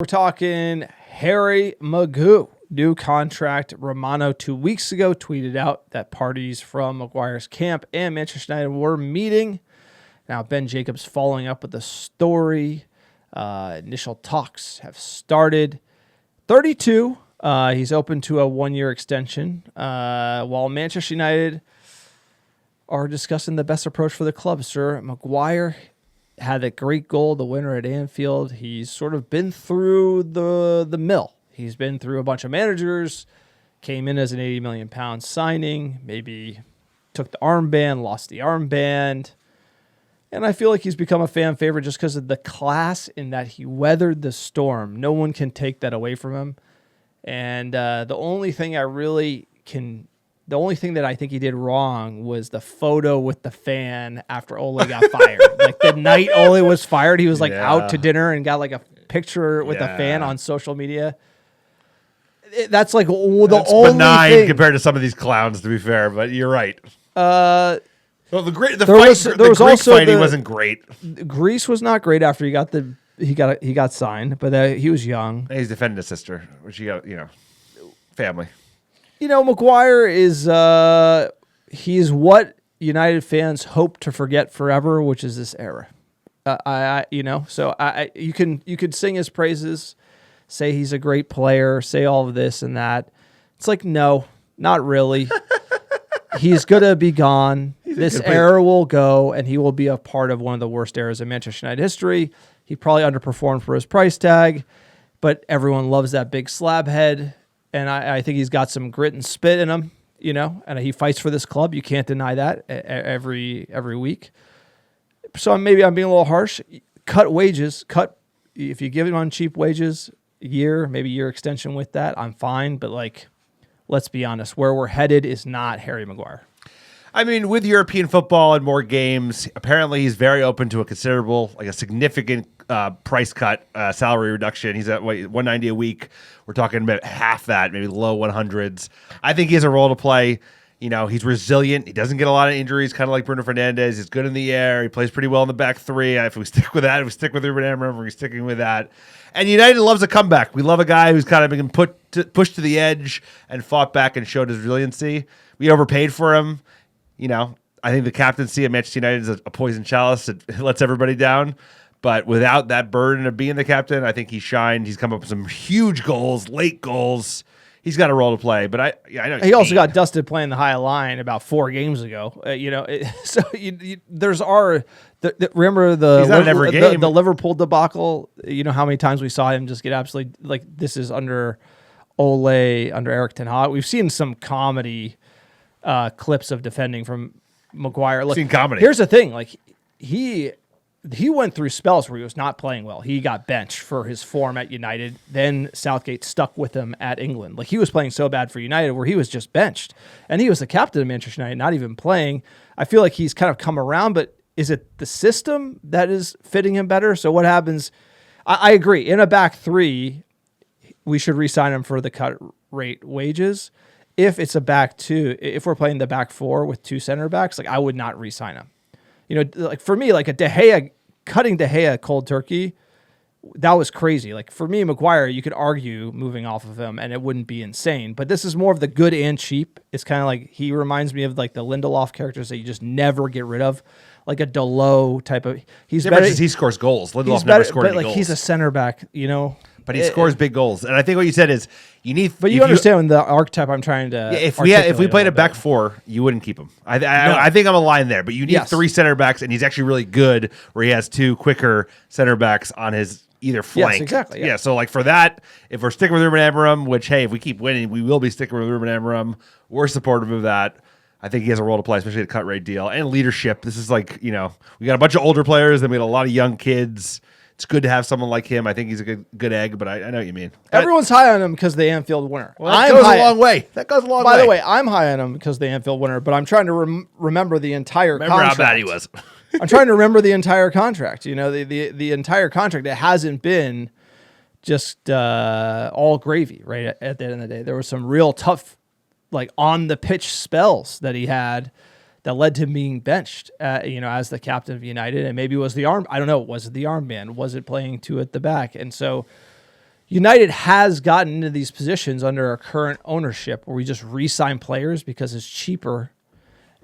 We're talking Harry Maguire. New contract. Romano 2 weeks ago tweeted out that parties from Maguire's camp and Manchester United were meeting. Now Ben Jacobs following up with the story. Initial talks have started. 32. He's open to a 1-year extension. While Manchester United are discussing the best approach for the club, Sir Maguire had a great goal, the winner at Anfield. He's sort of been through the mill. He's been through a bunch of managers, came in as an £80 million signing, maybe took the armband, lost the armband. And I feel like he's become a fan favorite just because of the class in that he weathered the storm. No one can take that away from him. And the only thing that I think he did wrong was the photo with the fan after Ole got fired. Like the night Ole was fired, he was out to dinner and got like a picture with the fan on social media. That's like that's only benign thing compared to some of these clowns, to be fair. But you're right. Well, the Greek fighting wasn't great. Greece was not great after he got signed, but he was young. And he's defending his sister, which he got family. Maguire is he's what United fans hope to forget forever, which is this era. You could sing his praises, say he's a great player, say all of this and that. It's like, no, not really. He's gonna be gone. This era will go, and he will be a part of one of the worst eras in Manchester United history. He probably underperformed for his price tag, but everyone loves that big slab head. And I think he's got some grit and spit in him, and he fights for this club. You can't deny that every week. So maybe I'm being a little harsh. Cut wages. If you give him on cheap wages, maybe year extension with that, I'm fine. But let's be honest, where we're headed is not Harry Maguire. I mean, with European football and more games, apparently he's very open to a significant price cut, salary reduction. He's at $190 a week. We're talking about half that, maybe low 100s. I think he has a role to play. He's resilient. He doesn't get a lot of injuries, kind of like Bruno Fernandes. He's good in the air. He plays pretty well in the back three. If we stick with that, if we stick with Ruben Amorim, we're sticking with that. And United loves a comeback. We love a guy who's kind of been pushed to the edge and fought back and showed his resiliency. We overpaid for him. I think the captaincy at Manchester United is a poison chalice. It lets everybody down. But without that burden of being the captain, I think he shined. He's come up with some huge goals, late goals. He's got a role to play. But I know he also got dusted playing the high line about 4 games ago. Remember the Liverpool debacle. How many times we saw him just get absolutely this is under Ole, under Eric Ten Hag. We've seen some comedy clips of defending from Maguire. Look, seen comedy. Here's the thing: he went through spells where he was not playing well. He got benched for his form at United. Then Southgate stuck with him at England. He was playing so bad for United where he was just benched, and he was the captain of Manchester United, not even playing. I feel like he's kind of come around, but is it the system that is fitting him better? So what happens? I agree. In a back three, we should re-sign him for the cut rate wages. If it's a back two, if we're playing the back four with 2 center backs, I would not re-sign him. For me, a De Gea, cutting De Gea cold turkey, that was crazy. For me, Maguire, you could argue moving off of him and it wouldn't be insane. But this is more of the good and cheap. It's kind of he reminds me of the Lindelof characters that you just never get rid of. Like a Delot type of. He's better. He scores goals. Lindelof never scored any goals. He's a center back, But he scores big goals. And I think what you said is you need. But you understand the archetype I'm trying to. If we played a back four, you wouldn't keep him. I think I'm a line there. But you need 3 center backs, and he's actually really good where he has 2 quicker center backs on his either flank. Yes, exactly. Yeah. So for that, if we're sticking with Ruben Amorim, which hey, if we keep winning, we will be sticking with Ruben Amorim. We're supportive of that. I think he has a role to play, especially at a cut rate deal and leadership. This is we got a bunch of older players, then we got a lot of young kids. It's good to have someone like him. I think he's a good egg, but I know what you mean. Everyone's high on him because the Anfield winner. Well, that goes a long way. By the way, I'm high on him because the Anfield winner, but I'm trying to remember the entire contract. Remember how bad he was. I'm trying to remember the entire contract. The entire contract. It hasn't been just all gravy, right? At the end of the day, there was some real tough, on the pitch spells that he had that led to him being benched, as the captain of United. And maybe it was the arm. I don't know. Was it the armband? Was it playing 2 at the back? And so United has gotten into these positions under our current ownership where we just re-sign players because it's cheaper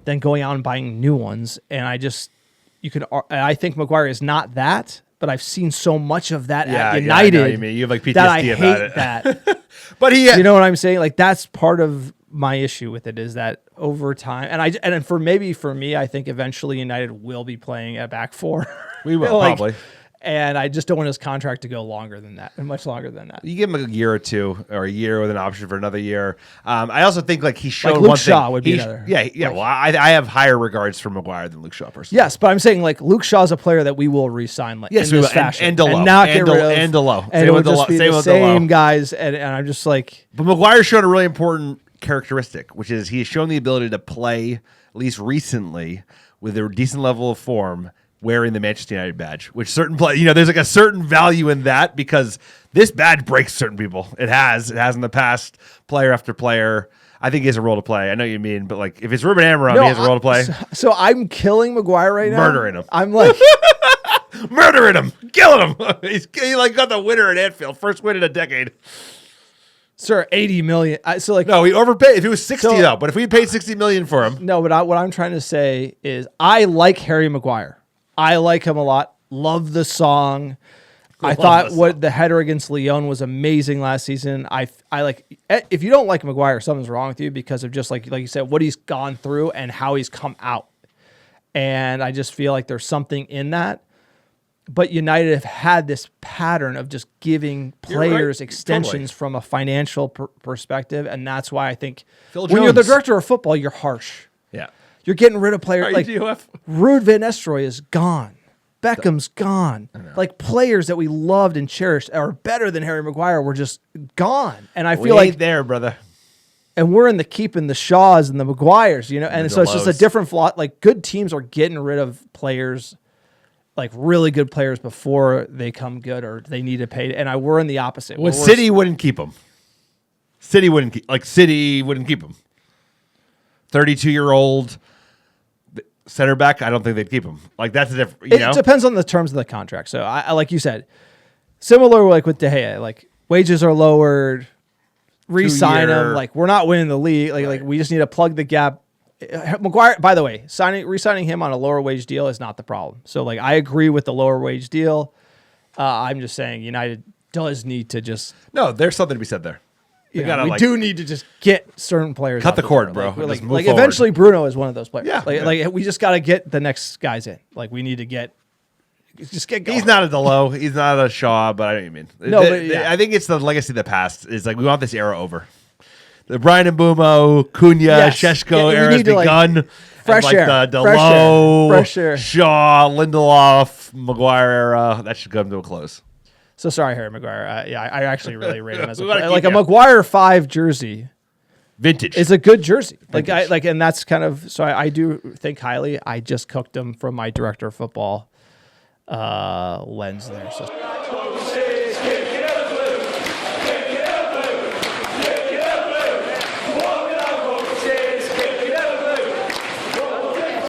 than going out and buying new ones. And I think Maguire is not that, but I've seen so much of that at United. Yeah, I know you mean. You have like PTSD that I about hate it. that. But you know what I'm saying? Like that's part of my issue with it is that over time, and for me, I think eventually United will be playing at back four. We will probably. And I just don't want his contract to go longer than that, and much longer than that. You give him a year or two, or a year with an option for another year. I also think like he's shown like Luke one Shaw thing. would be another. Yeah. Well, I have higher regards for Maguire than Luke Shaw personally. Yes, but I'm saying like Luke Shaw's a player that we will re-sign. Like, yes, in we this will. fashion, And Delo. and not get rid of, and Delo. and it would just be the same guys. And I'm just like, but Maguire's shown a really important characteristic, which is he has shown the ability to play, at least recently, with a decent level of form, wearing the Manchester United badge, which there's like a certain value in that because this badge breaks certain people. It has in the past, player after player. I think he has a role to play. I know what you mean, but like if it's Ruben Amorim, he has a role to play. So I'm killing Maguire right now. Murdering him. I'm like murdering him, killing him. He like got the winner at Anfield, first win in a decade. Sir, 80 million. No, we overpaid. If it was 60 though, but if we paid 60 million for him, no. But what I'm trying to say is, I like Harry Maguire. I like him a lot. Love the song. I thought the header against Lyon was amazing last season. I like. If you don't like Maguire, something's wrong with you because of just like you said, what he's gone through and how he's come out. And I just feel like there's something in that. But United have had this pattern of just giving players extensions from a financial perspective, and that's why I think when you're the director of football, you're harsh. Yeah. You're getting rid of players like Ruud van Nistelrooy is gone. Beckham's gone. Like players that we loved and cherished are better than Harry Maguire were just gone. And I feel like there, brother. And we're in the keeping the Shaws and the Maguires, and so it's just a different flaw. Like good teams are getting rid of players, like really good players before they come good or they need to pay. And we're in the opposite. Well, City wouldn't keep him. City wouldn't keep him. 32-year-old center back, I don't think they'd keep him. Like that's a different. It depends on the terms of the contract. So I like you said, similar like with De Gea, like wages are lowered, re-sign him. Like we're not winning the league. Like we just need to plug the gap. Maguire, by the way, re-signing him on a lower wage deal is not the problem. So like I agree with the lower wage deal. I'm just saying United does need to just there's something to be said there. We do need to just get certain players. Cut the cord, bro. Like eventually, Bruno is one of those players. Yeah, like we just got to get the next guys in. Like we need to get going. He's not a Delo. He's not a Shaw, but I know what you mean. No, I think it's the legacy of the past. Is like we want this era over. The Brian Mbumo, Cunha, Sheshko era has begun. Fresh air. The Delo, fresh air. Shaw, Lindelof, Maguire era. That should come to a close. So sorry, Harry Maguire. I actually really rate him as a player. Like a Maguire 5 jersey, vintage. It's a good jersey. And that's kind of so. I do think highly. I just cooked him from my director of football lens there. So.